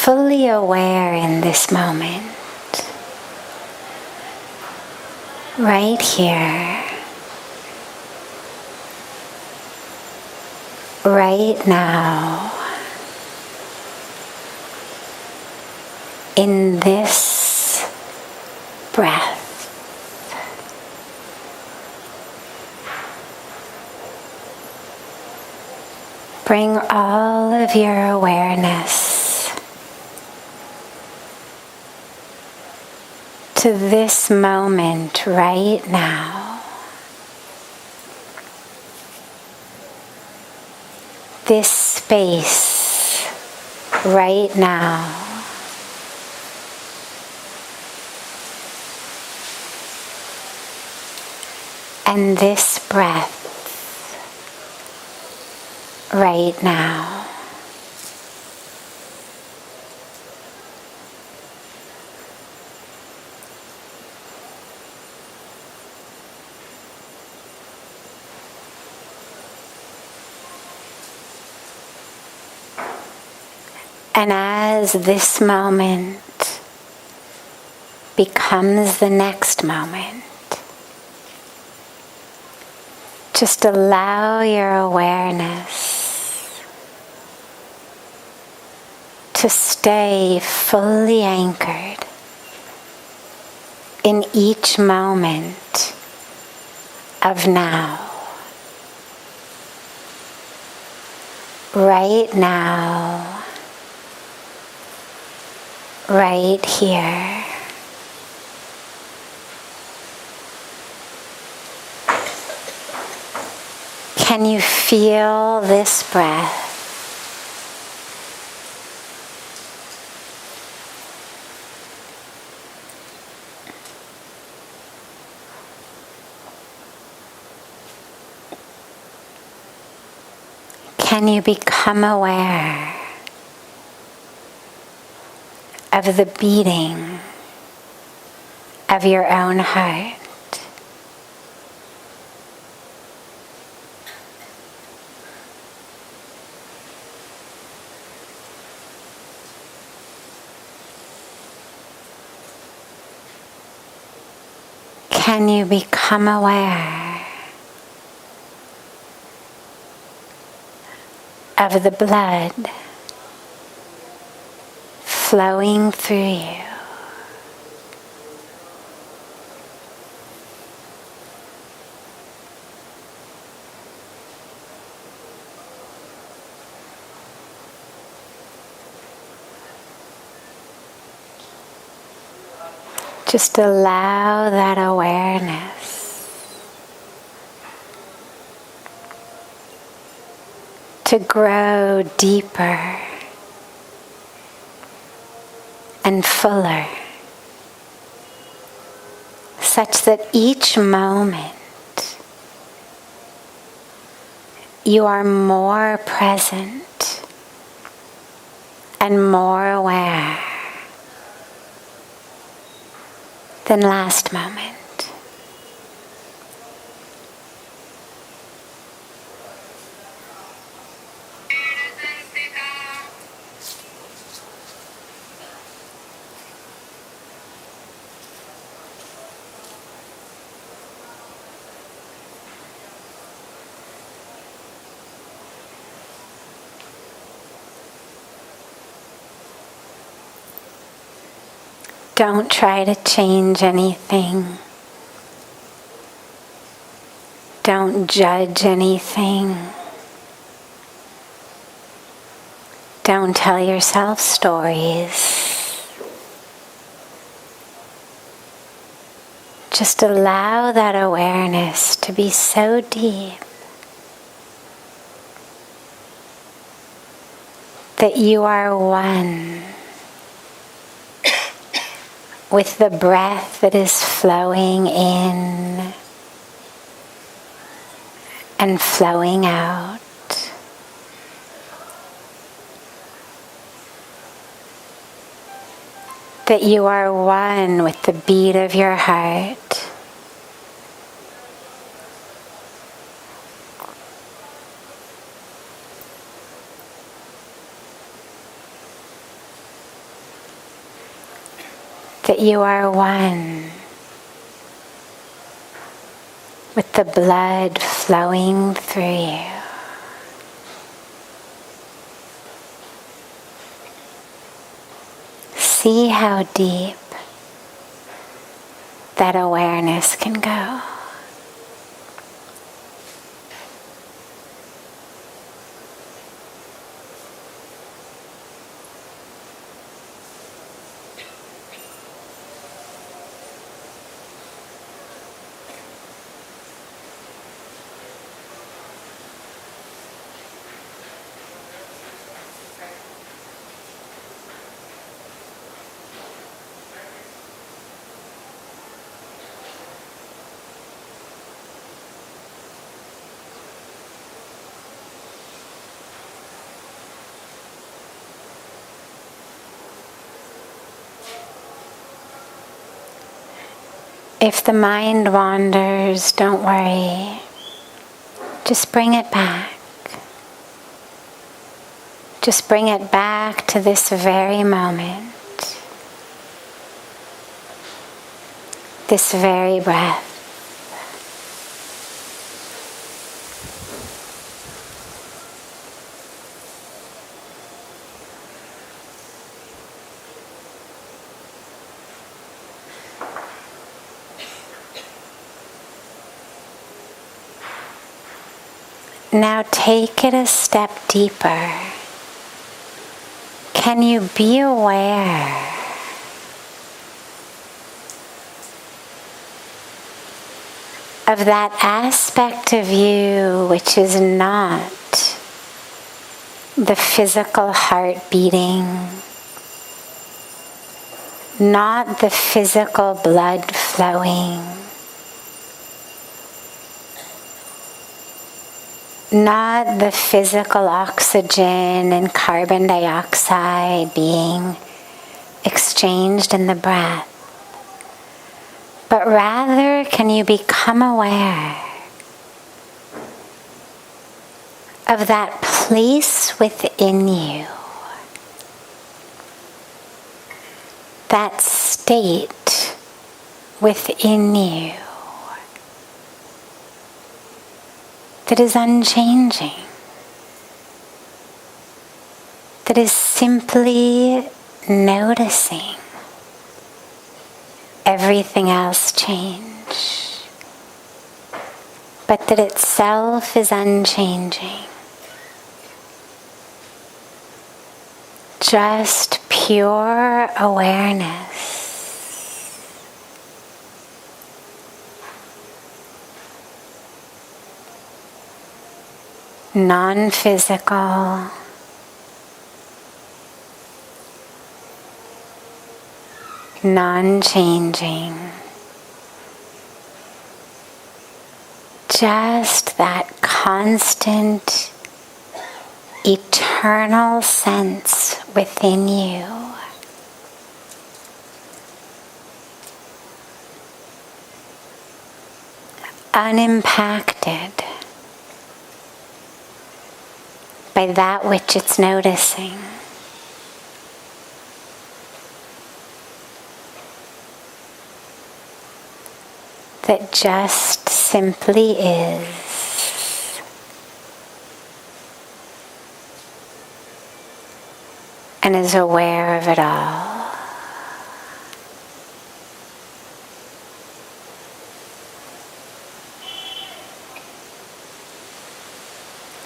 fully aware in this moment, right here, right now, in this breath. Bring all of your awareness to this moment right now. This space right now. And this breath right now. And as this moment becomes the next moment, just allow your awareness to stay fully anchored in each moment of now. Right now, right here. Can you feel this breath? Can you become aware of the beating of your own heart? Can you become aware of the blood flowing through you? Just allow that awareness to grow deeper and fuller, such that each moment you are more present and more aware than last moment. Don't try to change anything. Don't judge anything. Don't tell yourself stories. Just allow that awareness to be so deep that you are one with the breath that is flowing in and flowing out. That you are one with the beat of your heart. that you are one with the blood flowing through you. See how deep that awareness can go. If the mind wanders, don't worry. Just bring it back. Just bring it back to this very moment, this very breath. Now take it a step deeper. Can you be aware of that aspect of you which is not the physical heart beating, not the physical blood flowing, not the physical oxygen and carbon dioxide being exchanged in the breath, but rather can you become aware of that place within you, that state within you that is unchanging, that is simply noticing everything else change, but that itself is unchanging. Just pure awareness. Non-physical, non-changing, just that constant, eternal sense within you. Unimpacted by that which it's noticing. That just simply is. And is aware of it all.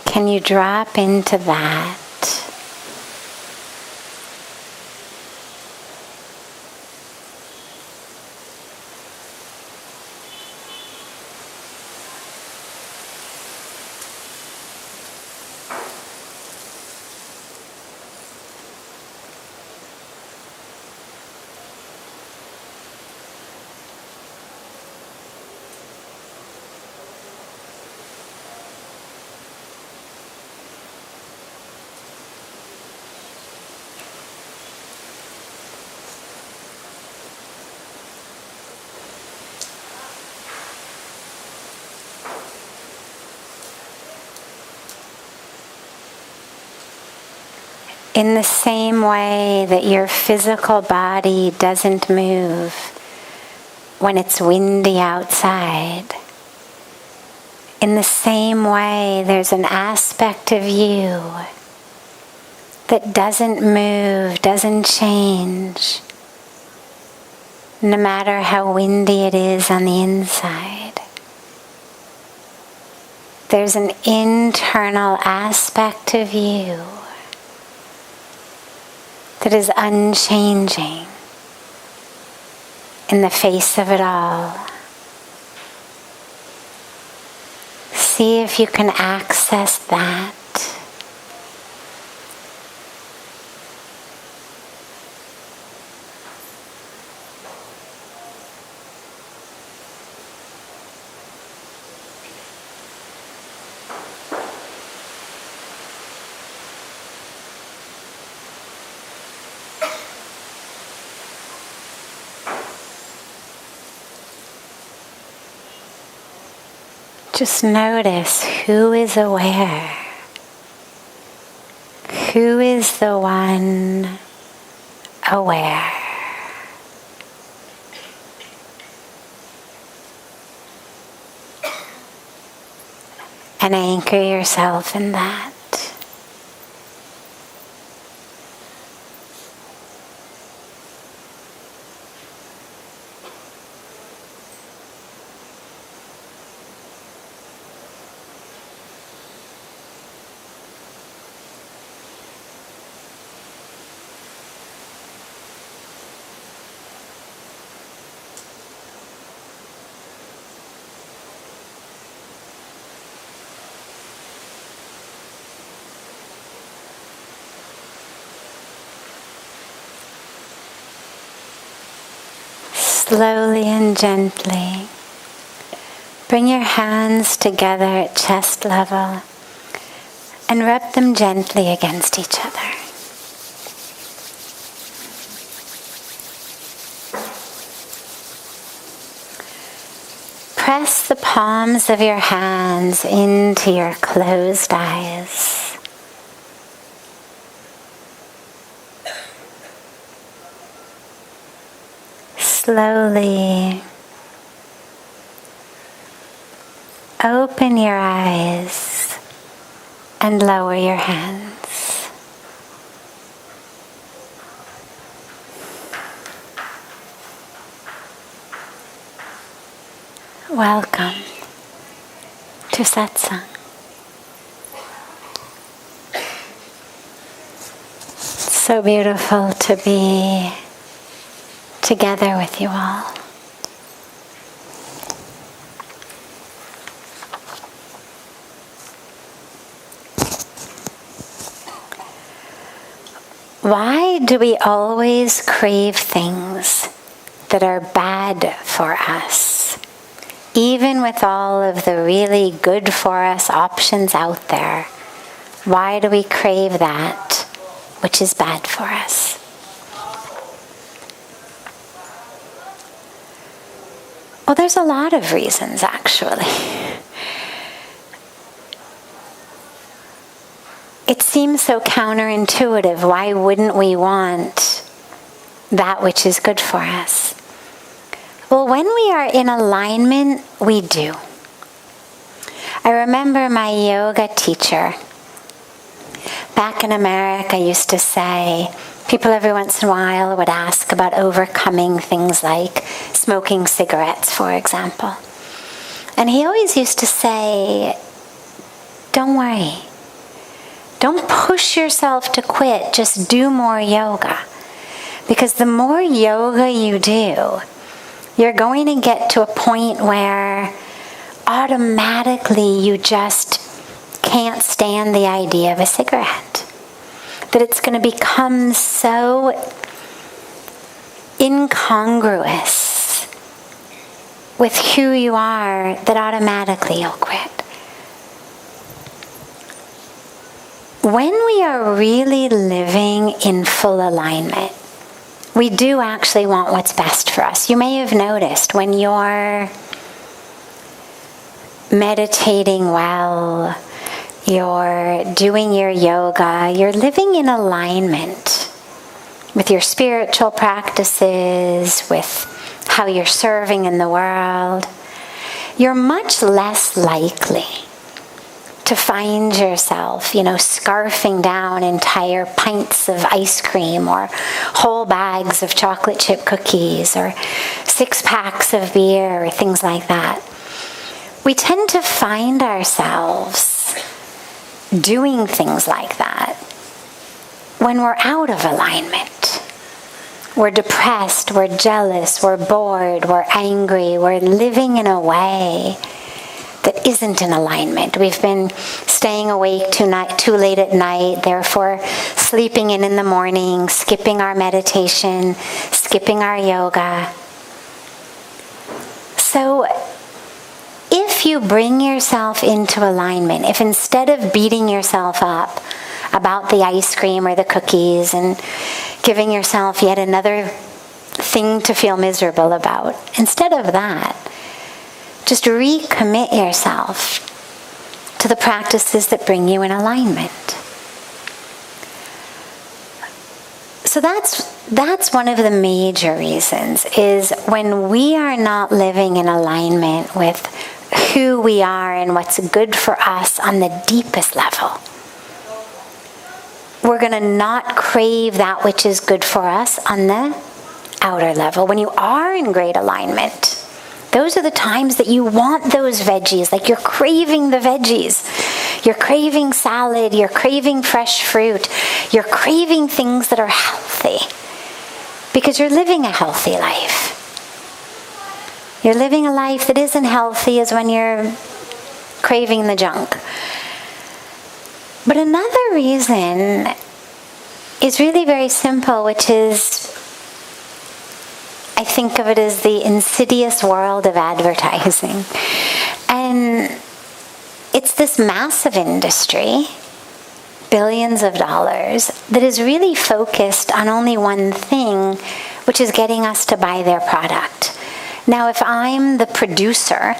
Can you drop into that? In the same way that your physical body doesn't move when it's windy outside, in the same way there's an aspect of you that doesn't move, doesn't change, no matter how windy it is on the inside. There's an internal aspect of you that is unchanging in the face of it all. See if you can access that. Just notice who is aware. Who is the one aware? And anchor yourself in that. Slowly and gently, bring your hands together at chest level and rub them gently against each other. Press the palms of your hands into your closed eyes. Slowly open your eyes and lower your hands. Welcome to Satsang. It's so beautiful to be together with you all. Why do we always crave things that are bad for us? Even with all of the really good for us options out there, why do we crave that which is bad for us? Well, there's a lot of reasons, actually. It seems so counterintuitive. Why wouldn't we want that which is good for us? Well, when we are in alignment, we do. I remember my yoga teacher back in America used to say, people every once in a while would ask about overcoming things like smoking cigarettes, for example. And he always used to say, don't worry. Don't push yourself to quit. Just do more yoga. Because the more yoga you do, you're going to get to a point where automatically you just can't stand the idea of a cigarette. That it's going to become so incongruous with who you are that automatically you'll quit. When we are really living in full alignment, we do actually want what's best for us. You may have noticed when you're meditating well, you're doing your yoga, you're living in alignment with your spiritual practices, with how you're serving in the world, you're much less likely to find yourself, scarfing down entire pints of ice cream or whole bags of chocolate chip cookies or 6 packs of beer or things like that. We tend to find ourselves doing things like that when we're out of alignment. We're depressed, we're jealous, we're bored, we're angry, we're living in a way that isn't in alignment. We've been staying awake too late at night, therefore sleeping in the morning, skipping our meditation, skipping our yoga. So if you bring yourself into alignment, if instead of beating yourself up about the ice cream or the cookies and giving yourself yet another thing to feel miserable about, instead of that, just recommit yourself to the practices that bring you in alignment. So that's one of the major reasons, is when we are not living in alignment with who we are and what's good for us on the deepest level, we're going to not crave that which is good for us on the outer level. When you are in great alignment, those are the times that you want those veggies, like you're craving the veggies. You're craving salad, you're craving fresh fruit, you're craving things that are healthy because you're living a healthy life. You're living a life that isn't healthy is when you're craving the junk. But another reason is really very simple, which is, I think of it as the insidious world of advertising. And it's this massive industry, billions of dollars, that is really focused on only one thing, which is getting us to buy their product. Now, if I'm the producer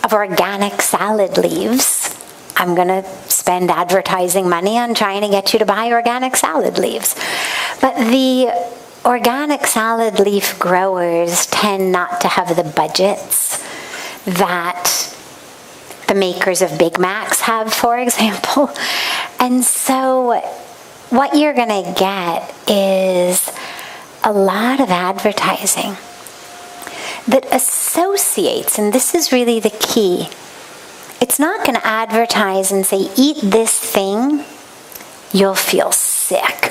of organic salad leaves, I'm going to spend advertising money on trying to get you to buy organic salad leaves. But the organic salad leaf growers tend not to have the budgets that the makers of Big Macs have, for example. And so what you're going to get is a lot of advertising that associates, and this is really the key, it's not going to advertise and say, eat this thing, you'll feel sick.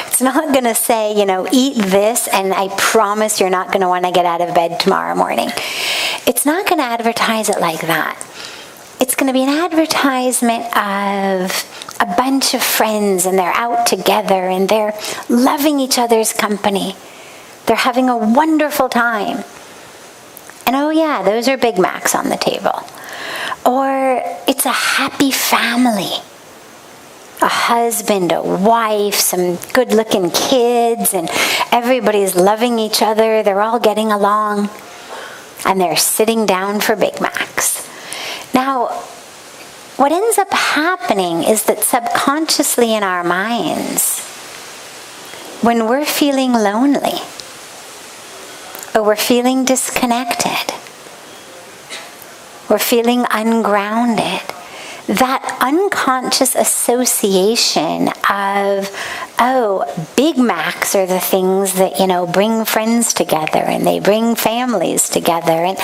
It's not going to say, eat this and I promise you're not going to want to get out of bed tomorrow morning. It's not going to advertise it like that. It's going to be an advertisement of a bunch of friends and they're out together and they're loving each other's company. They're having a wonderful time. And oh yeah, those are Big Macs on the table. Or it's a happy family. A husband, a wife, some good-looking kids, and everybody's loving each other. They're all getting along. And they're sitting down for Big Macs. Now, what ends up happening is that subconsciously in our minds, when we're feeling lonely, or we're feeling disconnected, we're feeling ungrounded, that unconscious association of, Big Macs are the things that, bring friends together and they bring families together. And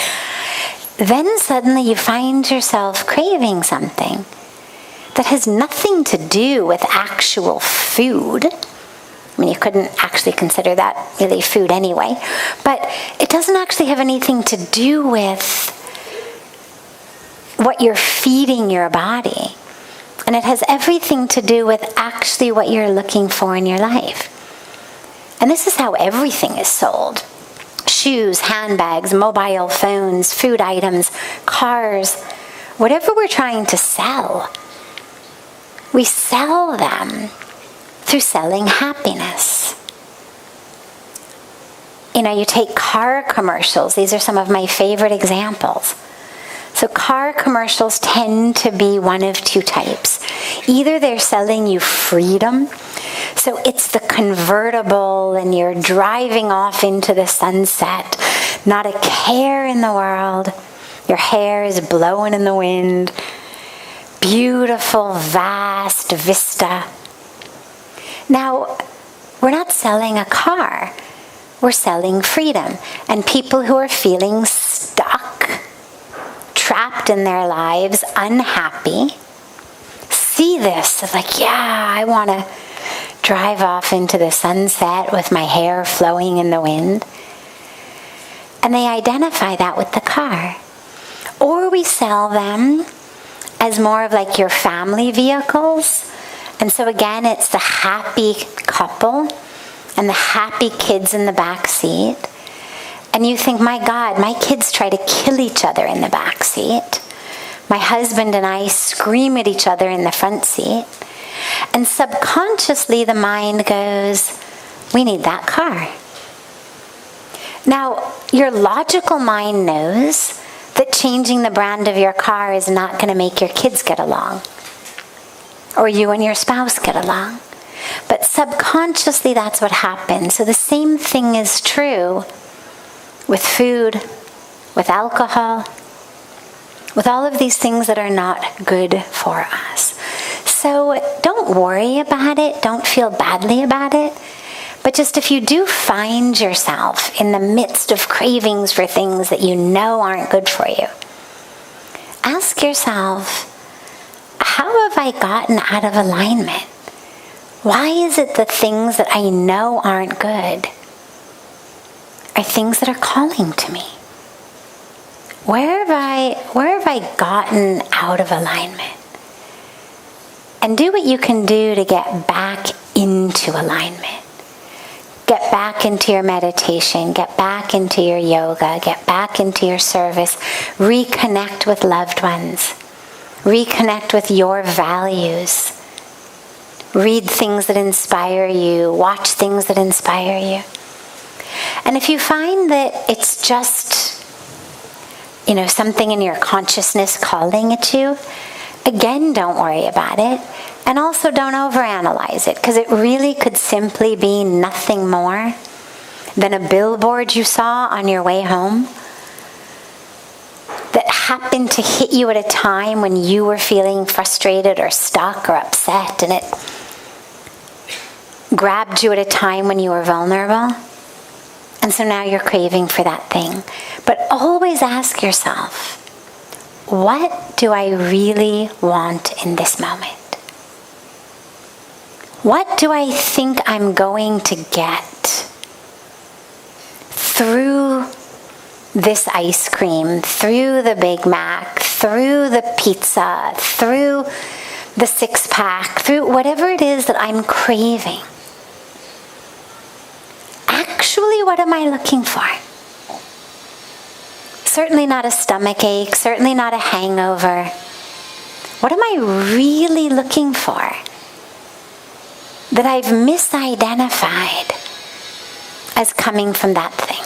then suddenly you find yourself craving something that has nothing to do with actual food. I mean, you couldn't actually consider that really food anyway. But it doesn't actually have anything to do with what you're feeding your body. And it has everything to do with actually what you're looking for in your life. And this is how everything is sold. Shoes, handbags, mobile phones, food items, cars, whatever we're trying to sell, we sell them through selling happiness. You take car commercials. These are some of my favorite examples. So car commercials tend to be one of two types. Either they're selling you freedom, so it's the convertible and you're driving off into the sunset, not a care in the world. Your hair is blowing in the wind. Beautiful, vast vista. Now, we're not selling a car. We're selling freedom. And people who are feeling stuck, trapped in their lives, unhappy, see this. It's like, yeah, I want to drive off into the sunset with my hair flowing in the wind. And they identify that with the car. Or we sell them as more of like your family vehicles. And so again, it's the happy couple and the happy kids in the back seat. And you think, my God, my kids try to kill each other in the back seat. My husband and I scream at each other in the front seat. And subconsciously the mind goes, we need that car. Now, your logical mind knows that changing the brand of your car is not going to make your kids get along, or you and your spouse get along. But subconsciously, that's what happens. So the same thing is true with food, with alcohol, with all of these things that are not good for us. So don't worry about it. Don't feel badly about it. But just if you do find yourself in the midst of cravings for things that you know aren't good for you, ask yourself, how have I gotten out of alignment? Why is it the things that I know aren't good are things that are calling to me? Where have I gotten out of alignment? And do what you can do to get back into alignment. Get back into your meditation, get back into your yoga, get back into your service, reconnect with loved ones, reconnect with your values, read things that inspire you, watch things that inspire you. And if you find that it's just, something in your consciousness calling at you, again, don't worry about it. And also don't overanalyze it, because it really could simply be nothing more than a billboard you saw on your way home that happened to hit you at a time when you were feeling frustrated or stuck or upset, and it grabbed you at a time when you were vulnerable. And so now you're craving for that thing. But always ask yourself, what do I really want in this moment? What do I think I'm going to get through this ice cream, through the Big Mac, through the pizza, through the six-pack, through whatever it is that I'm craving? Actually, what am I looking for? Certainly not a stomach ache, certainly not a hangover. What am I really looking for that I've misidentified as coming from that thing?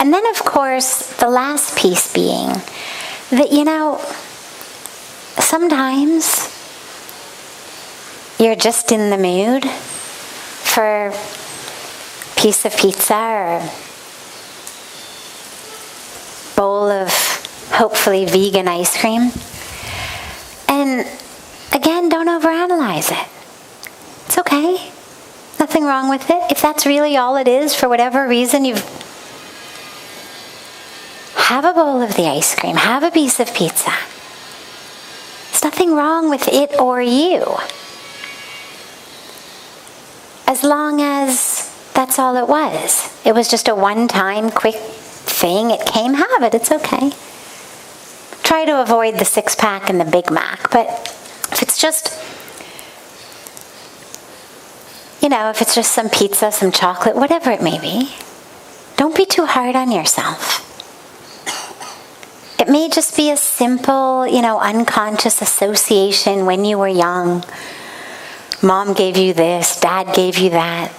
And then, of course, the last piece being that, sometimes you're just in the mood for a piece of pizza or a bowl of hopefully vegan ice cream. And again, don't overanalyze it. It's okay. Nothing wrong with it. If that's really all it is, for whatever reason, have a bowl of the ice cream. Have a piece of pizza. There's nothing wrong with it or you. As long as that's all it was. It was just a one-time quick thing. It came, have it. It's okay. Try to avoid the six-pack and the Big Mac. But if it's just, if it's just some pizza, some chocolate, whatever it may be, don't be too hard on yourself. It may just be a simple, unconscious association when you were young. Mom gave you this, Dad gave you that.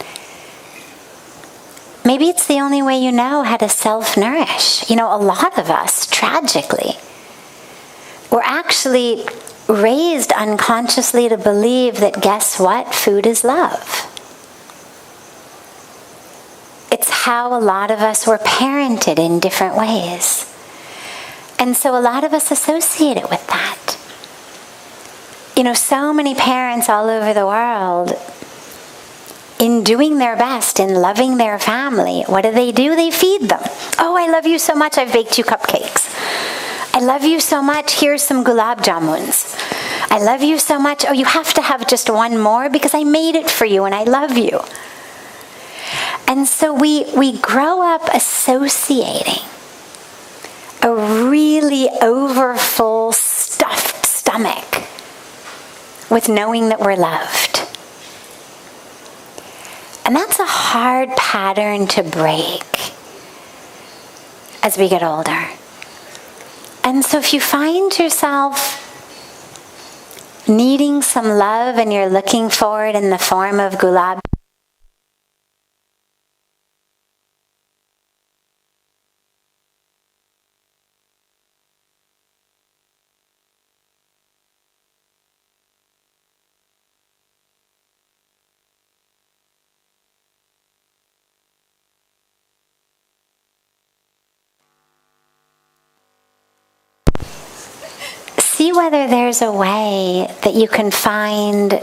Maybe it's the only way you know how to self-nourish. A lot of us, tragically, we're actually raised unconsciously to believe that, guess what? Food is love. It's how a lot of us were parented in different ways. And so a lot of us associate it with that. So many parents all over the world, in doing their best, in loving their family, what do? They feed them. Oh, I love you so much, I've baked you cupcakes. I love you so much, here's some gulab jamuns. I love you so much, oh, you have to have just one more because I made it for you and I love you. And so we grow up associating a really overfull, stuffed stomach with knowing that we're loved. And that's a hard pattern to break as we get older. And so if you find yourself needing some love and you're looking for it in the form of gulab, see whether there's a way that you can find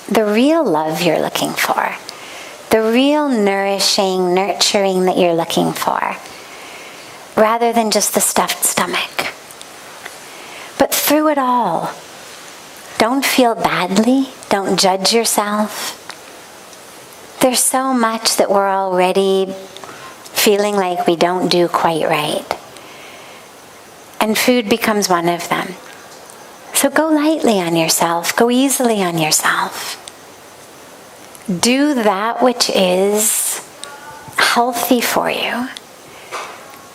the real love you're looking for, the real nourishing, nurturing that you're looking for, rather than just the stuffed stomach. But through it all, don't feel badly, don't judge yourself. There's so much that we're already feeling like we don't do quite right. And food becomes one of them. So go lightly on yourself, go easily on yourself. Do that which is healthy for you.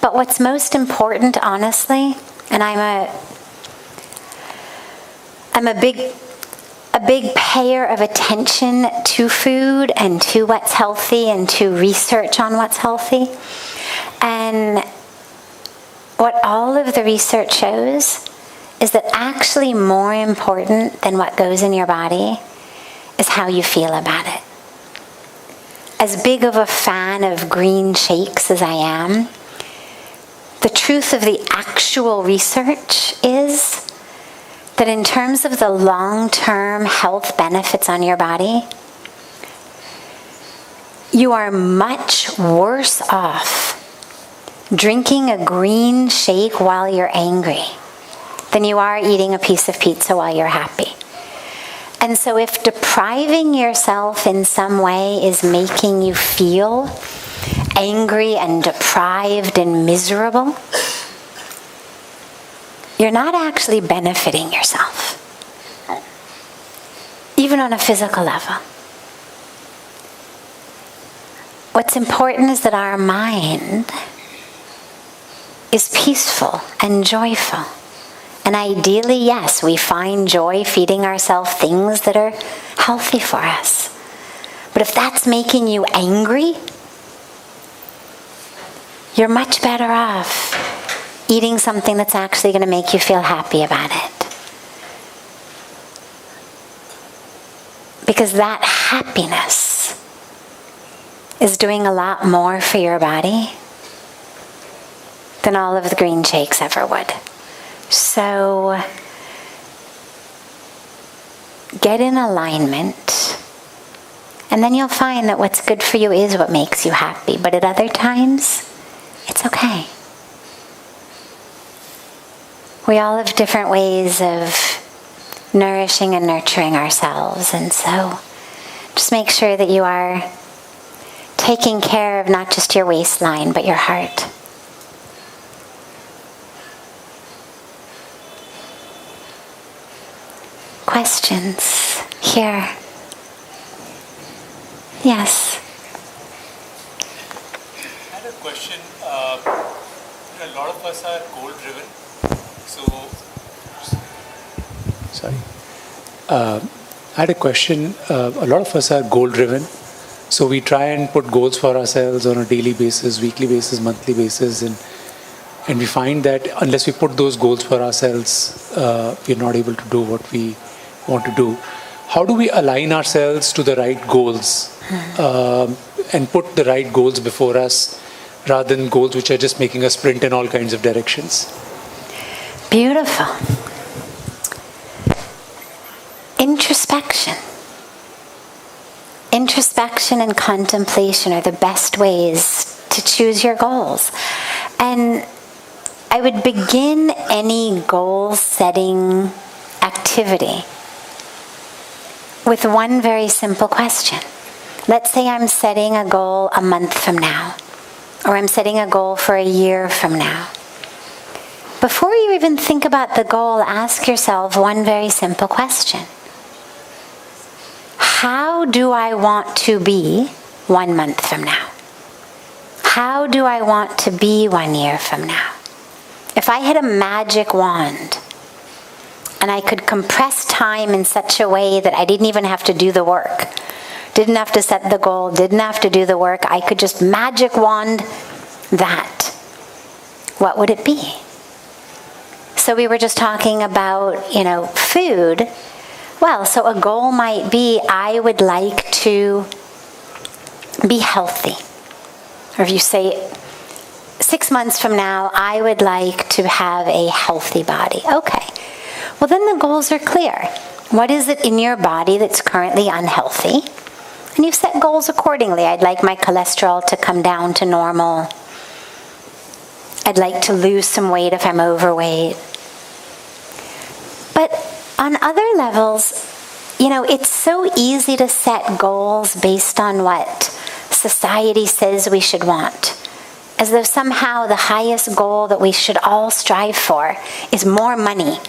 But what's most important, honestly, and I'm a big payer of attention to food and to what's healthy and to research on what's healthy. And what all of the research shows is that actually more important than what goes in your body is how you feel about it. As big of a fan of green shakes as I am, the truth of the actual research is that in terms of the long-term health benefits on your body, you are much worse off drinking a green shake while you're angry than you are eating a piece of pizza while you're happy. And so if depriving yourself in some way is making you feel angry and deprived and miserable, you're not actually benefiting yourself, even on a physical level. What's important is that our mind is peaceful and joyful. And ideally, yes, we find joy feeding ourselves things that are healthy for us. But if that's making you angry, you're much better off eating something that's actually going to make you feel happy about it. Because that happiness is doing a lot more for your body than all of the green shakes ever would. So get in alignment, and then you'll find that what's good for you is what makes you happy. But at other times, it's okay. We all have different ways of nourishing and nurturing ourselves, and so just make sure that you are taking care of not just your waistline, but your heart. Questions here? Yes. I had a question. A lot of us are goal-driven. I had a question. A lot of us are goal-driven. So we try and put goals for ourselves on a daily basis, weekly basis, monthly basis, and we find that unless we put those goals for ourselves, we're not able to do what we want to do. How do we align ourselves to the right goals and put the right goals before us rather than goals which are just making us sprint in all kinds of directions? Beautiful. Introspection. Introspection and contemplation are the best ways to choose your goals. And I would begin any goal-setting activity with one very simple question. Let's say I'm setting a goal a month from now, or I'm setting a goal for a year from now. Before you even think about the goal, ask yourself one very simple question. How do I want to be 1 month from now? How do I want to be 1 year from now? If I had a magic wand and I could compress time in such a way that I didn't even have to do the work, didn't have to set the goal, didn't have to do the work, I could just magic wand that, what would it be? So we were just talking about, food. Well, so a goal might be, I would like to be healthy. Or if you say, 6 months from now, I would like to have a healthy body. Okay. Well, then the goals are clear. What is it in your body that's currently unhealthy? And you set goals accordingly. I'd like my cholesterol to come down to normal. I'd like to lose some weight if I'm overweight. But on other levels, it's so easy to set goals based on what society says we should want. As though somehow the highest goal that we should all strive for is more money,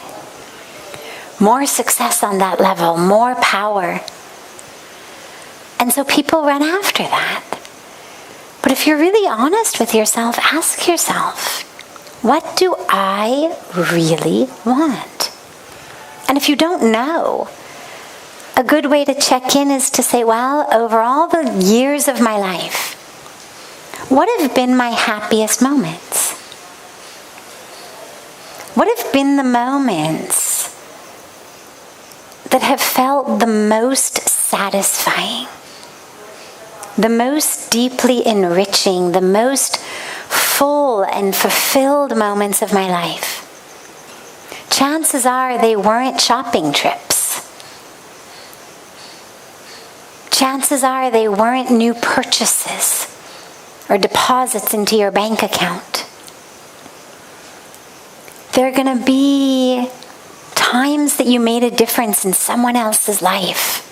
more success on that level, more power. And so people run after that. But if you're really honest with yourself, ask yourself, what do I really want? And if you don't know, a good way to check in is to say, well, over all the years of my life, what have been my happiest moments? What have been the moments that have felt the most satisfying, the most deeply enriching, the most full and fulfilled moments of my life? Chances are they weren't shopping trips. Chances are they weren't new purchases or deposits into your bank account. They're going to be times that you made a difference in someone else's life.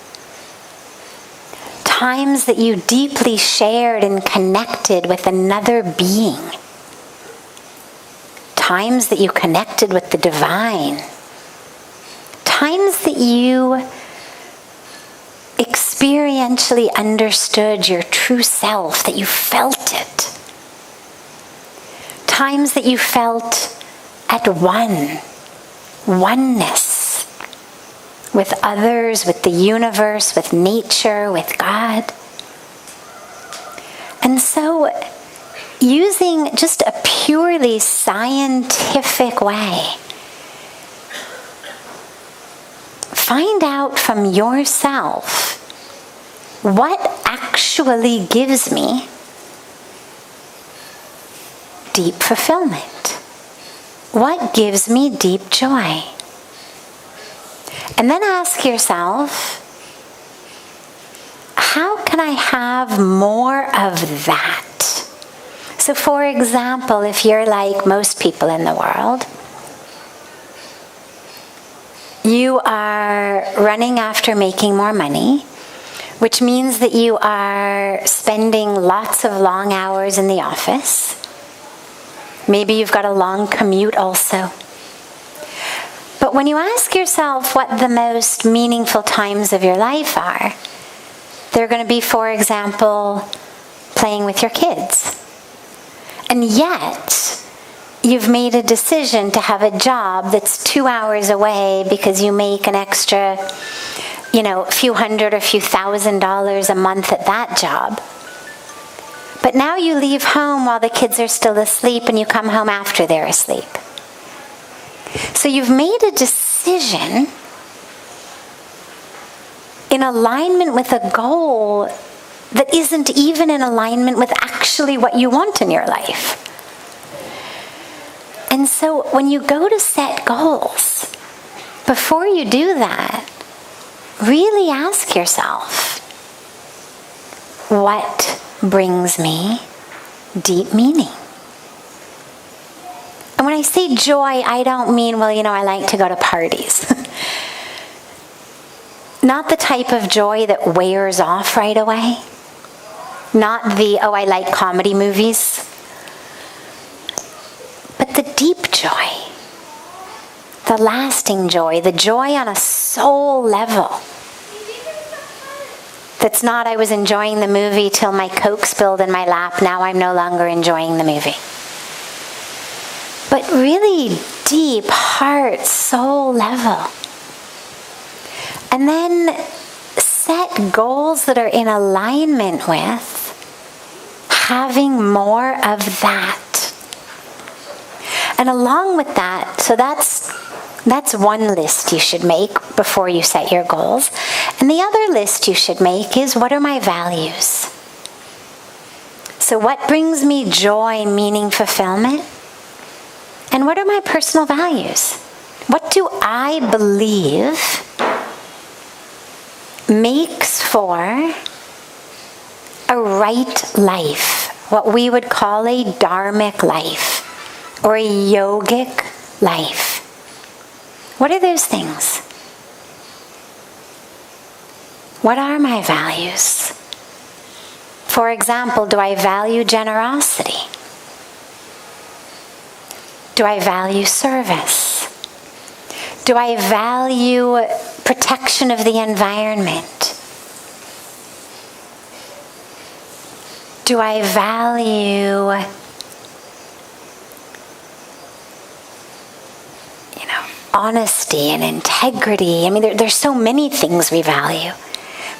Times that you deeply shared and connected with another being. Times that you connected with the divine. Times that you experientially understood your true self, that you felt it. Times that you felt at oneness with others, with the universe, with nature, with God. And so, using just a purely scientific way, find out from yourself what actually gives me deep fulfillment. What gives me deep joy? And then ask yourself, how can I have more of that? So for example, if you're like most people in the world, you are running after making more money, which means that you are spending lots of long hours in the office. Maybe you've got a long commute also. But when you ask yourself what the most meaningful times of your life are, they're going to be, for example, playing with your kids. And yet, you've made a decision to have a job that's 2 hours away because you make an extra a few hundred or a few $1,000s a month at that job. But now you leave home while the kids are still asleep and you come home after they're asleep. So you've made a decision in alignment with a goal that isn't even in alignment with actually what you want in your life. And so when you go to set goals, before you do that, really ask yourself, what brings me deep meaning? And when I say joy, I don't mean, I like to go to parties. Not the type of joy that wears off right away. Not the, I like comedy movies. But the deep joy. The lasting joy. The joy on a soul level. That's not, I was enjoying the movie till my Coke spilled in my lap, now I'm no longer enjoying the movie. But really deep, heart, soul level. And then set goals that are in alignment with having more of that. And along with that, so that's one list you should make before you set your goals. And the other list you should make is, what are my values? So what brings me joy, meaning, fulfillment? And what are my personal values? What do I believe makes for a right life? What we would call a dharmic life or a yogic life. What are those things? What are my values? For example, do I value generosity? Do I value service? Do I value protection of the environment? Do I value, honesty and integrity? I mean, there's so many things we value.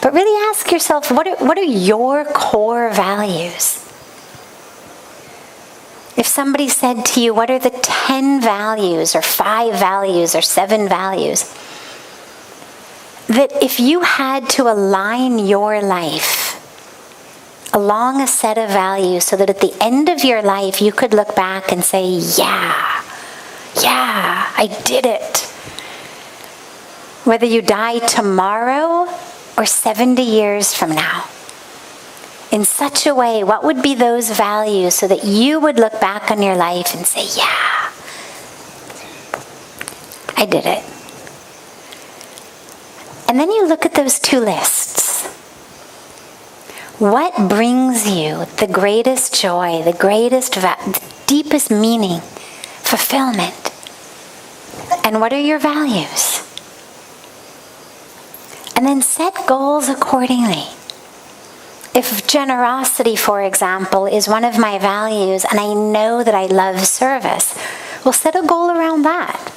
But really ask yourself, what are your core values? If somebody said to you, what are the 10 values or 5 values or 7 values, that if you had to align your life along a set of values so that at the end of your life you could look back and say, yeah, I did it. Whether you die tomorrow or 70 years from now. In such a way, what would be those values so that you would look back on your life and say, yeah, I did it. And then you look at those two lists. What brings you the greatest joy, the greatest, the deepest meaning, fulfillment? And what are your values? And then set goals accordingly. If generosity, for example, is one of my values and I know that I love service, well, set a goal around that.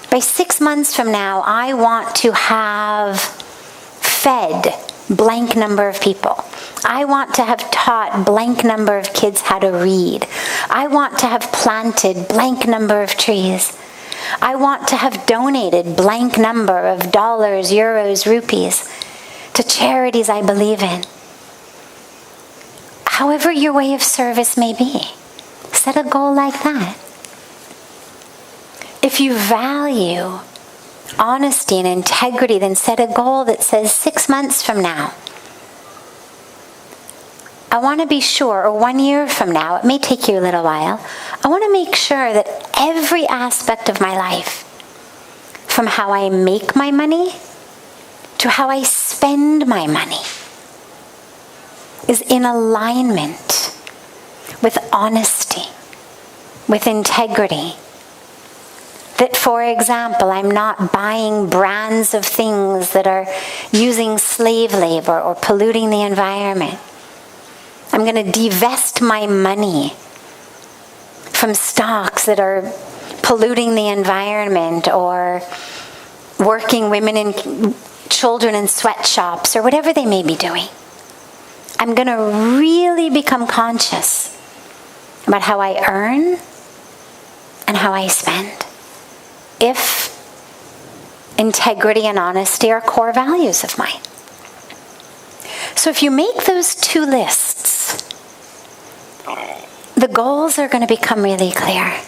By 6 months from now, I want to have fed blank number of people. I want to have taught blank number of kids how to read. I want to have planted blank number of trees. I want to have donated blank number of dollars, euros, rupees to charities I believe in. However your way of service may be, set a goal like that. If you value honesty and integrity, then set a goal that says 6 months from now, I want to be sure, or 1 year from now, it may take you a little while, I want to make sure that every aspect of my life, from how I make my money to how I spend my money, is in alignment with honesty, with integrity. That, for example, I'm not buying brands of things that are using slave labor or polluting the environment. I'm going to divest my money from stocks that are polluting the environment or working women and children in sweatshops or whatever they may be doing. I'm going to really become conscious about how I earn and how I spend. If integrity and honesty are core values of mine. So if you make those two lists, the goals are going to become really clear.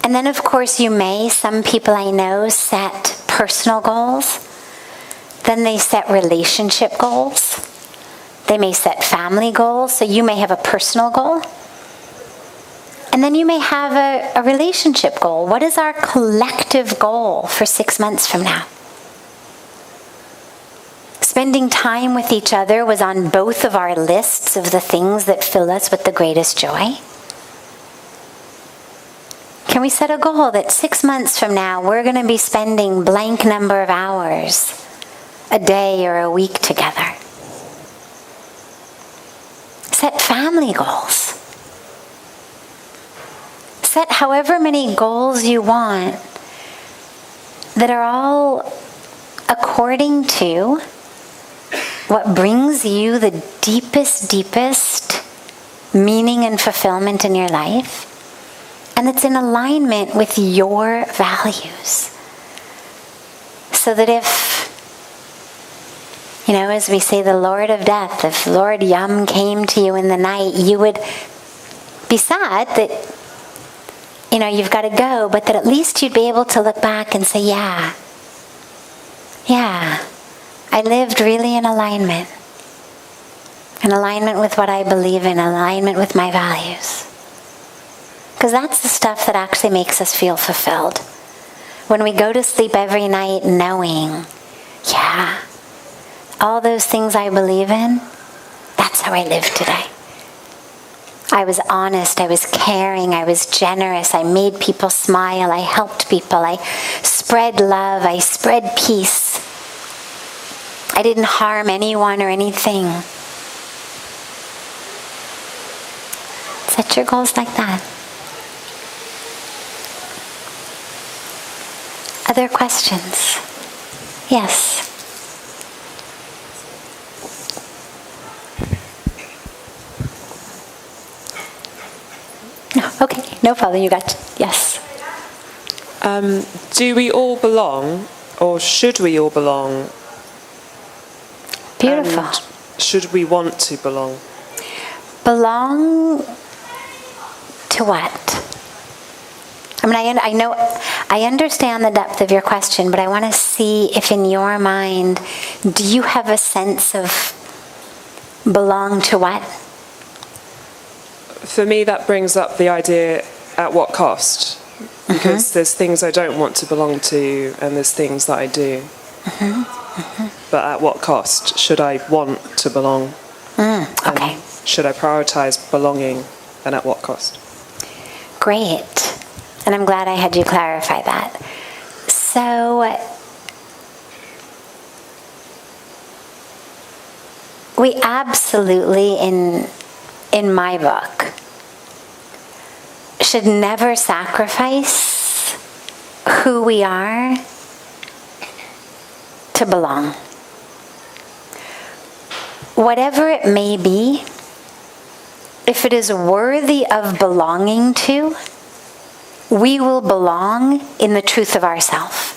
And then, of course, you may, some people I know, set personal goals. Then they set relationship goals. They may set family goals. So you may have a personal goal. And then you may have a relationship goal. What is our collective goal for 6 months from now? Spending time with each other was on both of our lists of the things that fill us with the greatest joy. Can we set a goal that 6 months from now we're going to be spending blank number of hours a day or a week together? Set family goals. Set however many goals you want that are all according to what brings you the deepest meaning and fulfillment in your life, and it's in alignment with your values. So that if, as we say, the Lord of Death, if Lord Yum came to you in the night, you would be sad that, you've got to go, but that at least you'd be able to look back and say, yeah, I lived really in alignment with what I believe in, alignment with my values. Because that's the stuff that actually makes us feel fulfilled. When we go to sleep every night knowing, all those things I believe in, that's how I live today. I was honest, I was caring, I was generous, I made people smile, I helped people, I spread love, I spread peace. I didn't harm anyone or anything. Set your goals like that. Other questions? Yes. No, okay, no problem. You got yes. Do we all belong, or should we all belong? Beautiful. And should we want to belong? Belong to what? I understand the depth of your question, but I want to see if in your mind, do you have a sense of belong to what? For me, that brings up the idea, at what cost? Because there's things I don't want to belong to, and there's things that I do. But at what cost? Should I want to belong? Okay. And should I prioritize belonging, and at what cost? Great. And I'm glad I had you clarify that. So, we absolutely, in my book, should never sacrifice who we are to belong. Whatever it may be, if it is worthy of belonging to, we will belong in the truth of ourself.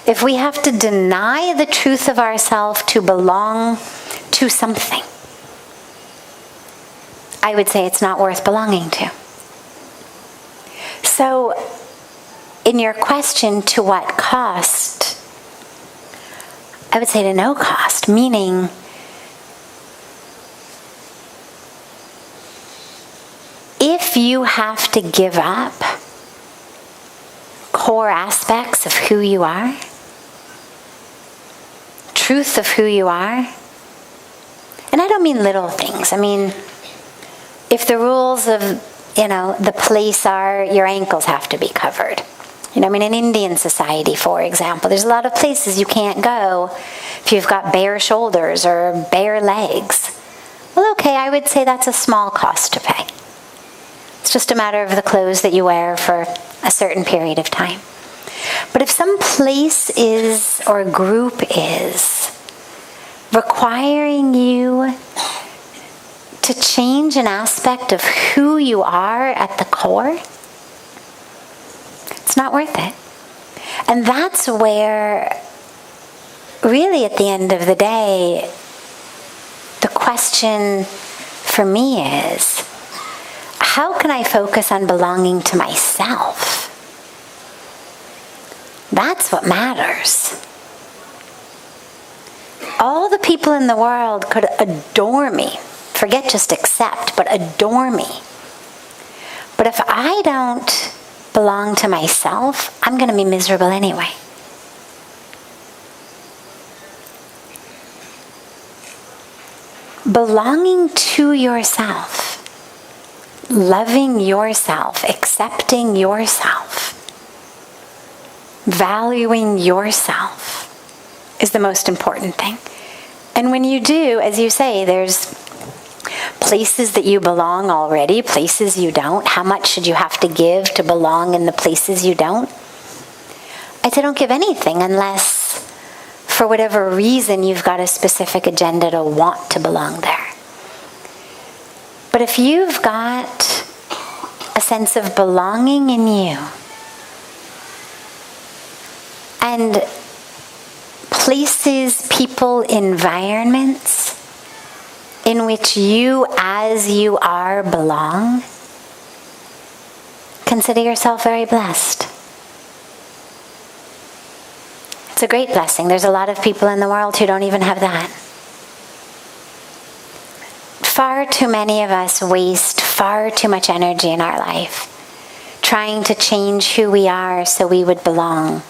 If we have to deny the truth of ourself to belong to something, I would say it's not worth belonging to. So, in your question, to what cost? I would say to no cost, meaning if you have to give up core aspects of who you are, truth of who you are, and I don't mean little things. I mean, if the rules of, the place are your ankles have to be covered. In Indian society, for example, there's a lot of places you can't go if you've got bare shoulders or bare legs. Well, okay, I would say that's a small cost to pay. It's just a matter of the clothes that you wear for a certain period of time. But if some place is, or group is, requiring you to change an aspect of who you are at the core, it's not worth it. And that's where, really at the end of the day, the question for me is, how can I focus on belonging to myself? That's what matters. All the people in the world could adore me. Forget just accept, but adore me. But if I don't belong to myself, I'm going to be miserable anyway. Belonging to yourself, loving yourself, accepting yourself, valuing yourself is the most important thing. And when you do, as you say, there's places that you belong already, places you don't. How much should you have to give to belong in the places you don't? I say don't give anything unless, for whatever reason, you've got a specific agenda to want to belong there. But if you've got a sense of belonging in you, and places, people, environments in which you as you are belong, consider yourself very blessed. It's a great blessing. There's a lot of people in the world who don't even have that. Far too many of us waste far too much energy in our life trying to change who we are so we would belong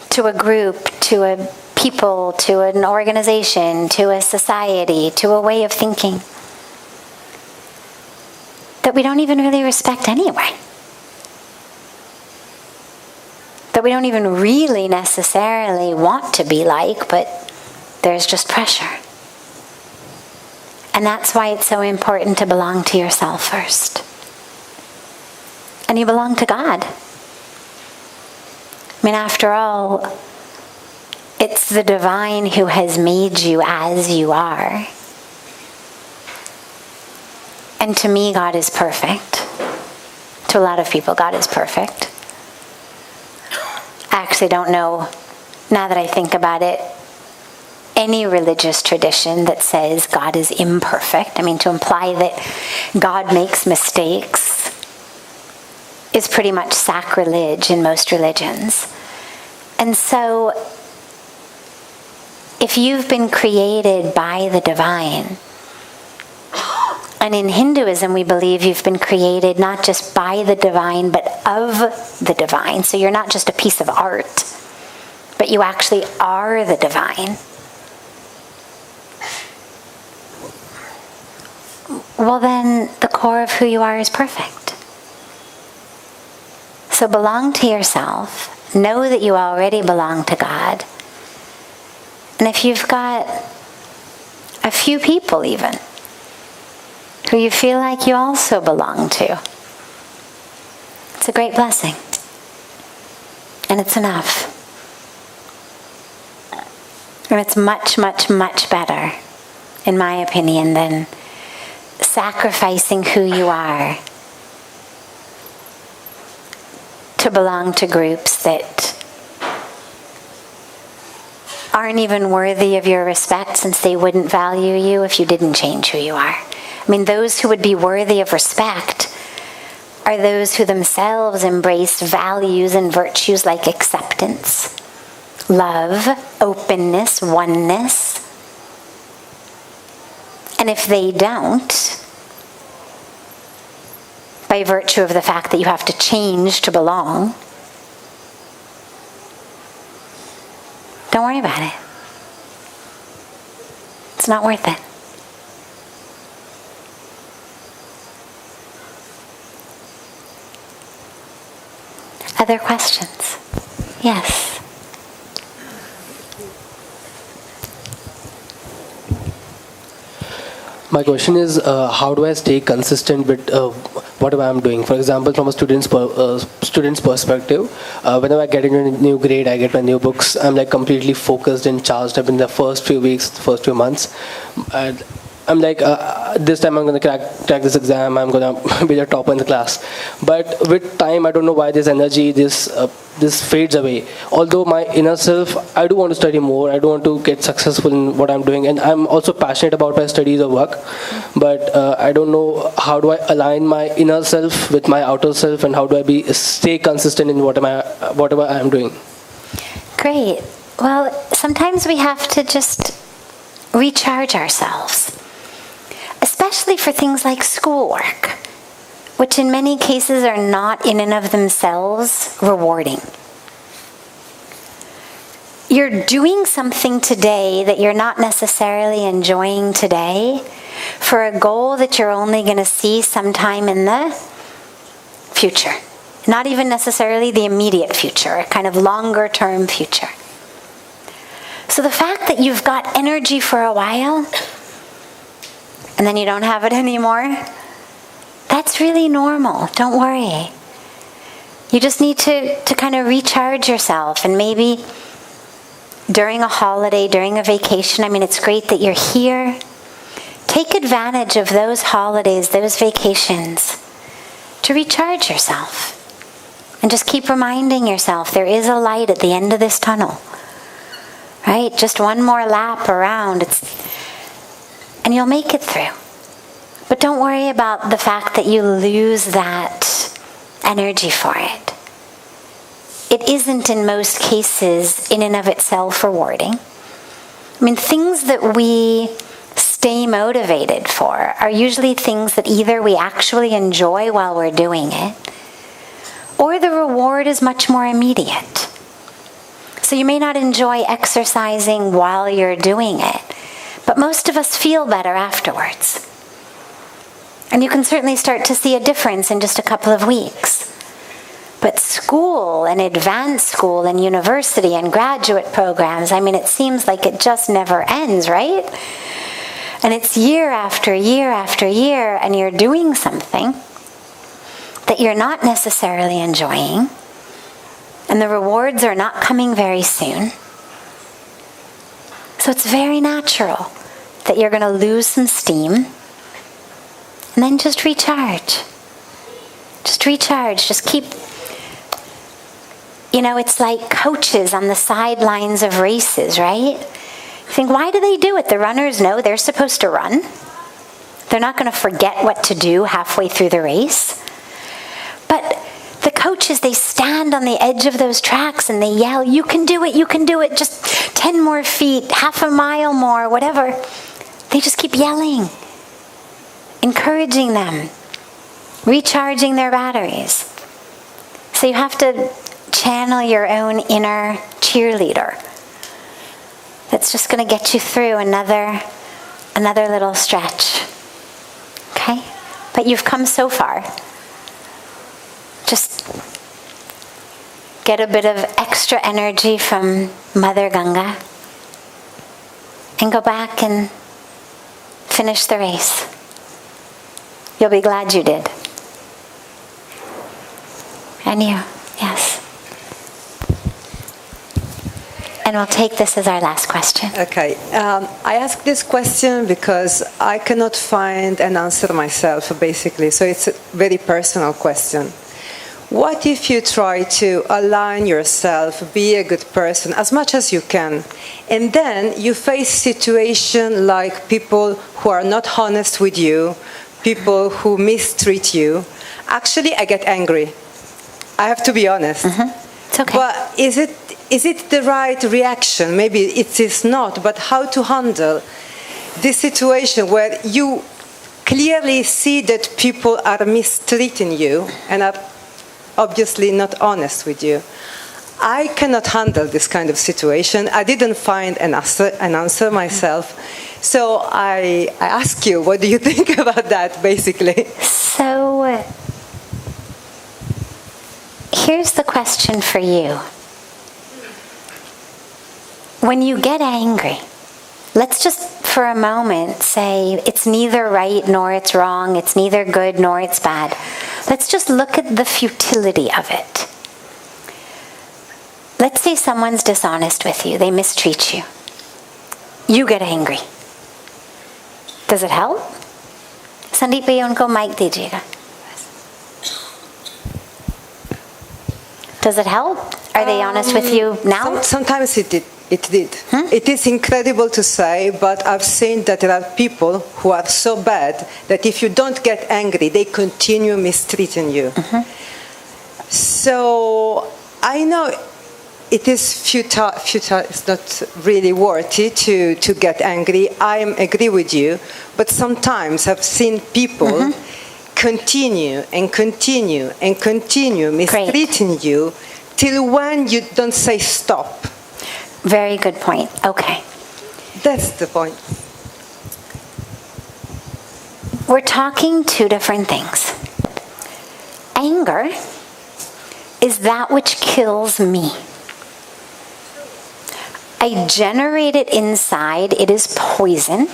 to a group, to a people, to an organization, to a society, to a way of thinking that we don't even really respect anyway. That we don't even really necessarily want to be like, but there's just pressure. And that's why it's so important to belong to yourself first. And you belong to God. I mean, after all, it's the divine who has made you as you are. And to me, God is perfect. To a lot of people, God is perfect. I actually don't know, now that I think about it, any religious tradition that says God is imperfect. I mean, to imply that God makes mistakes is pretty much sacrilege in most religions. And so, if you've been created by the divine, and in Hinduism we believe you've been created not just by the divine, but of the divine. So you're not just a piece of art, but you actually are the divine. Well, then the core of who you are is perfect. So belong to yourself. Know that you already belong to God. And if you've got a few people even who you feel like you also belong to, it's a great blessing. And it's enough. And it's much, much, much better, in my opinion, than sacrificing who you are to belong to groups that aren't even worthy of your respect, since they wouldn't value you if you didn't change who you are. I mean, those who would be worthy of respect are those who themselves embrace values and virtues like acceptance, love, openness, oneness. And if they don't, by virtue of the fact that you have to change to belong, don't worry about it. It's not worth it. Other questions? Yes. My question is, how do I stay consistent whatever I'm doing. For example, from a student's perspective, whenever I get into a new grade, I get my new books, I'm like completely focused and charged up in the first few weeks, first few months. And I'm like, this time I'm going to crack this exam, I'm going to be the topper in the class. But with time, I don't know why this energy, this fades away. Although my inner self, I do want to study more, I do want to get successful in what I'm doing, and I'm also passionate about my studies or work. But I don't know how do I align my inner self with my outer self, and how do I stay consistent in whatever I'm doing. Great. Well, sometimes we have to just recharge ourselves. Especially for things like schoolwork, which in many cases are not in and of themselves rewarding. You're doing something today that you're not necessarily enjoying today for a goal that you're only going to see sometime in the future. Not even necessarily the immediate future, a kind of longer term future. So the fact that you've got energy for a while and then you don't have it anymore, that's really normal. Don't worry. You just need to kind of recharge yourself, and maybe during a holiday, during a vacation, I mean, it's great that you're here. Take advantage of those holidays, those vacations, to recharge yourself. And just keep reminding yourself there is a light at the end of this tunnel. Right? Just one more lap around. And you'll make it through. But don't worry about the fact that you lose that energy for it. It isn't in most cases in and of itself rewarding. I mean, things that we stay motivated for are usually things that either we actually enjoy while we're doing it, or the reward is much more immediate. So you may not enjoy exercising while you're doing it, but most of us feel better afterwards. And you can certainly start to see a difference in just a couple of weeks. But school and advanced school and university and graduate programs, I mean, it seems like it just never ends, right? And it's year after year after year, and you're doing something that you're not necessarily enjoying, and the rewards are not coming very soon. So it's very natural that you're going to lose some steam, and then just recharge. Just recharge. Just keep, it's like coaches on the sidelines of races, right? You think, why do they do it? The runners know they're supposed to run. They're not going to forget what to do halfway through the race. But the coaches, they stand on the edge of those tracks and they yell, you can do it, just 10 more feet, half a mile more, whatever. They just keep yelling, encouraging them, recharging their batteries. So you have to channel your own inner cheerleader that's just going to get you through another little stretch. Okay? But you've come so far. Just get a bit of extra energy from Mother Ganga and go back and finish the race. You'll be glad you did. And you, yes. And we'll take this as our last question. Okay. I ask this question because I cannot find an answer myself, basically. So it's a very personal question. What if you try to align yourself, be a good person as much as you can, and then you face situations like people who are not honest with you, people who mistreat you? Actually, I get angry. I have to be honest. Mm-hmm. It's okay. But is it the right reaction? Maybe it is not, but how to handle this situation where you clearly see that people are mistreating you and are obviously not honest with you? I cannot handle this kind of situation. I didn't find an answer myself. So I ask you, what do you think about that, basically? So, here's the question for you. When you get angry, let's just for a moment say it's neither right nor it's wrong, it's neither good nor it's bad. Let's just look at the futility of it. Let's say someone's dishonest with you. They mistreat you. You get angry. Does it help? Sandeep भैया उनको mic दीजिएगा. Does it help? Are they honest with you now? Sometimes it did. It is incredible to say, but I've seen that there are people who are so bad that if you don't get angry, they continue mistreating you. So I know it is futile. It's not really worthy to get angry. I agree with you, but sometimes I've seen people continue mistreating you till when you don't say stop. Very good point. Okay. That's the point. We're talking two different things. Anger is that which kills me. I generate it inside. It is poison.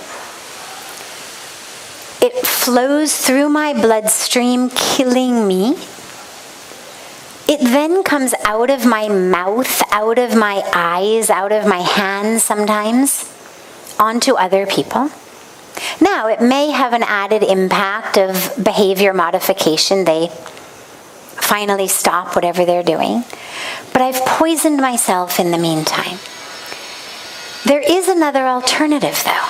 It flows through my bloodstream, killing me. It then comes out of my mouth, out of my eyes, out of my hands sometimes, onto other people. Now, it may have an added impact of behavior modification. They finally stop whatever they're doing. But I've poisoned myself in the meantime. There is another alternative, though.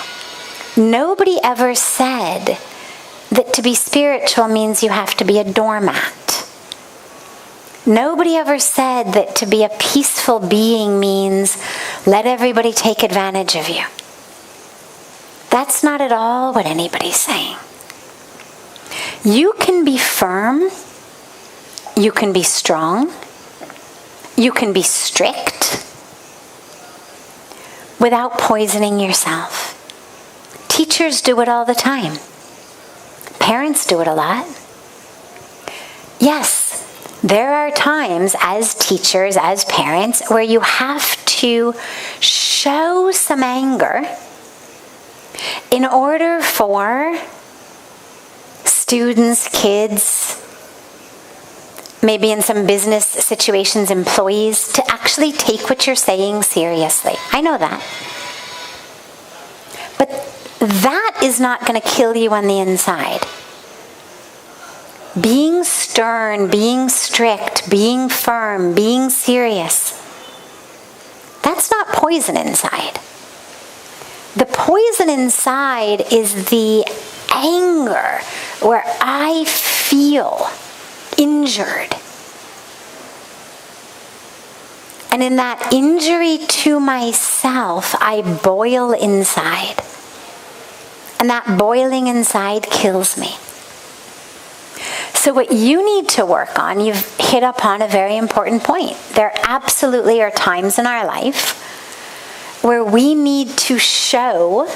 Nobody ever said that to be spiritual means you have to be a doormat. Nobody ever said that to be a peaceful being means let everybody take advantage of you. That's not at all what anybody's saying. You can be firm. You can be strong. You can be strict without poisoning yourself. Teachers do it all the time. Parents do it a lot. Yes, there are times as teachers, as parents, where you have to show some anger in order for students, kids, maybe in some business situations, employees, to actually take what you're saying seriously. I know that. But that is not going to kill you on the inside. Being stern, being strict, being firm, being serious, that's not poison inside. The poison inside is the anger where I feel injured. And in that injury to myself, I boil inside. And that boiling inside kills me. So what you need to work on, you've hit upon a very important point. There absolutely are times in our life where we need to show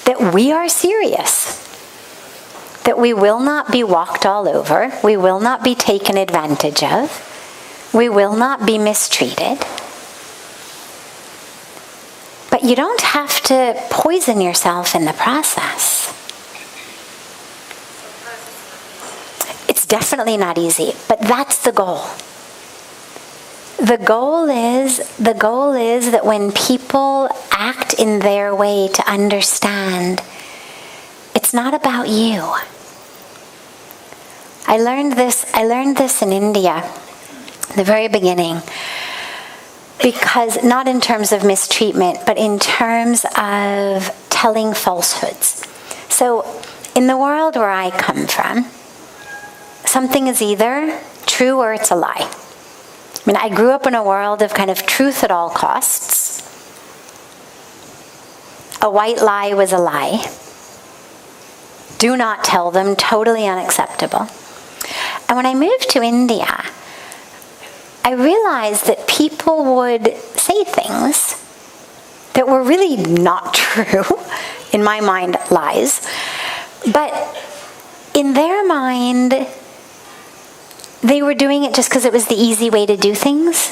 that we are serious. That we will not be walked all over. We will not be taken advantage of. We will not be mistreated. But you don't have to poison yourself in the process. It's definitely not easy, but that's the goal. The goal is that when people act in their way to understand, it's not about you. I learned this in India, the very beginning, because not in terms of mistreatment, but in terms of telling falsehoods. So in the world where I come from, something is either true or it's a lie. I mean, I grew up in a world of kind of truth at all costs. A white lie was a lie. Do not tell them, totally unacceptable. And when I moved to India, I realized that people would say things that were really not true, in my mind, lies. But in their mind, they were doing it just because it was the easy way to do things.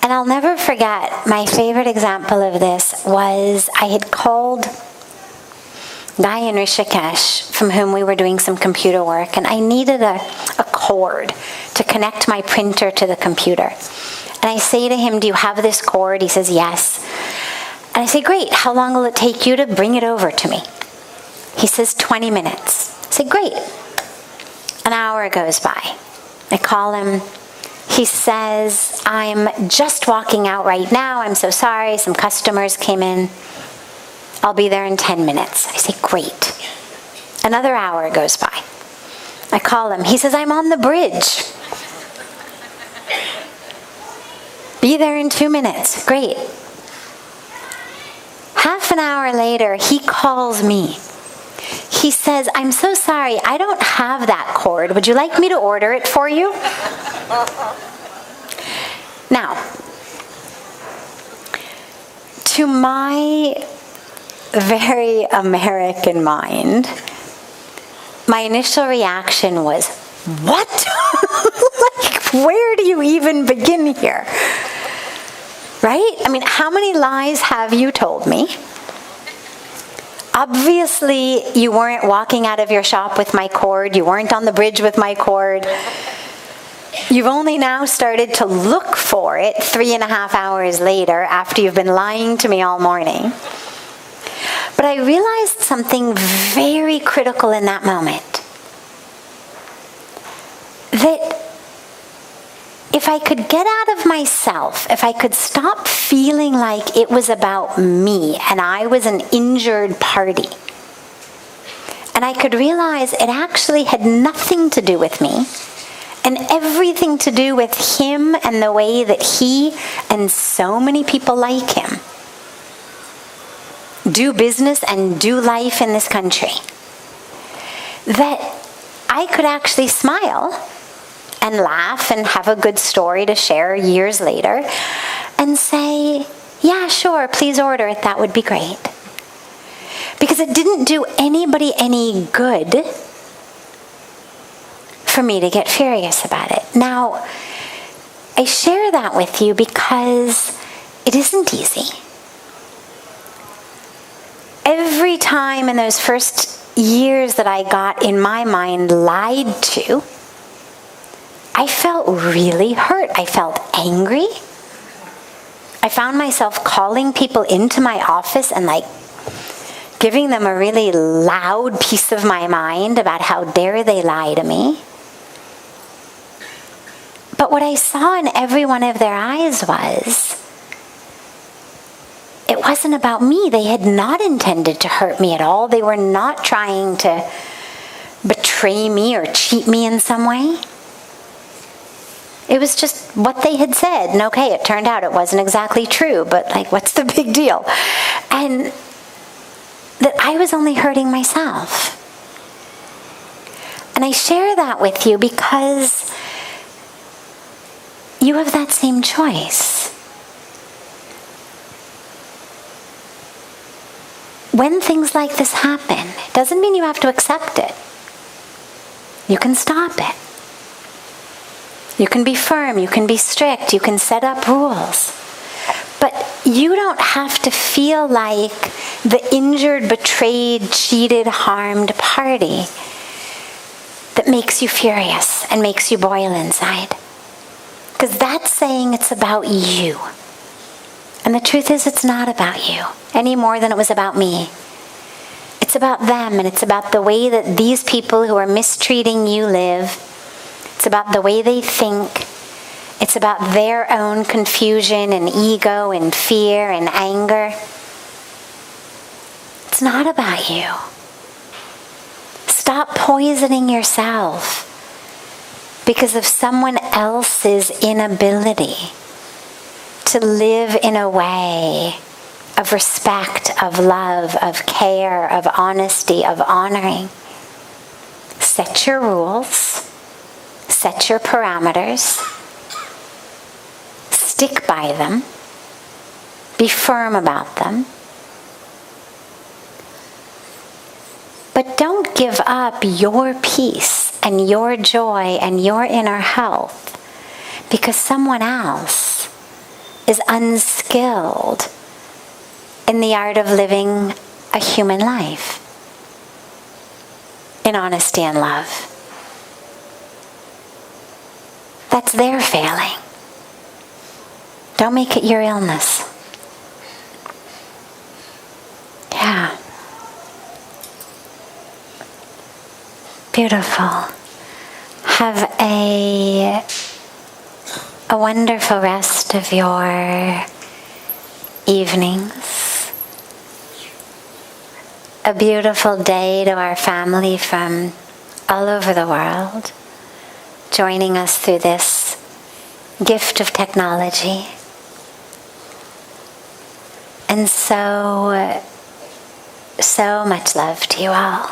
And I'll never forget, my favorite example of this was I had called guy in Rishikesh from whom we were doing some computer work, and I needed a cord to connect my printer to the computer. And I say to him, do you have this cord? He says, yes. And I say, great, how long will it take you to bring it over to me? He says, 20 minutes. I say, great. An hour goes by. I call him. He says, I'm just walking out right now. I'm so sorry. Some customers came in. I'll be there in 10 minutes. I say, great. Another hour goes by. I call him. He says, I'm on the bridge. Be there in 2 minutes. Great. Half an hour later, he calls me. He says, I'm so sorry, I don't have that cord. Would you like me to order it for you? Now, to my very American mind, my initial reaction was, what? Like, where do you even begin here? Right? I mean, how many lies have you told me? Obviously, you weren't walking out of your shop with my cord. You weren't on the bridge with my cord. You've only now started to look for it 3.5 hours later after you've been lying to me all morning. But I realized something very critical in that moment. That if I could get out of myself, if I could stop feeling like it was about me and I was an injured party, and I could realize it actually had nothing to do with me and everything to do with him and the way that he and so many people like him do business and do life in this country, that I could actually smile and laugh and have a good story to share years later and say, yeah, sure, please order it, that would be great. Because it didn't do anybody any good for me to get furious about it. Now, I share that with you because it isn't easy. Every time in those first years that I got, in my mind, lied to, I felt really hurt. I felt angry. I found myself calling people into my office and giving them a really loud piece of my mind about how dare they lie to me. But what I saw in every one of their eyes was, it wasn't about me. They had not intended to hurt me at all. They were not trying to betray me or cheat me in some way. It was just what they had said. And okay, it turned out it wasn't exactly true, but what's the big deal? And that I was only hurting myself. And I share that with you because you have that same choice. When things like this happen, it doesn't mean you have to accept it. You can stop it. You can be firm, you can be strict, you can set up rules. But you don't have to feel like the injured, betrayed, cheated, harmed party that makes you furious and makes you boil inside. Because that's saying it's about you. And the truth is, it's not about you any more than it was about me. It's about them, and it's about the way that these people who are mistreating you live. It's about the way they think. It's about their own confusion and ego and fear and anger. It's not about you. Stop poisoning yourself because of someone else's inability to live in a way of respect, of love, of care, of honesty, of honoring. Set your rules. Set your parameters. Stick by them. Be firm about them. But don't give up your peace and your joy and your inner health because someone else is unskilled in the art of living a human life. in honesty and love. That's their failing. Don't make it your illness. Yeah. Beautiful. Have a wonderful rest of your evenings. A beautiful day to our family from all over the world, joining us through this gift of technology. And so much love to you all.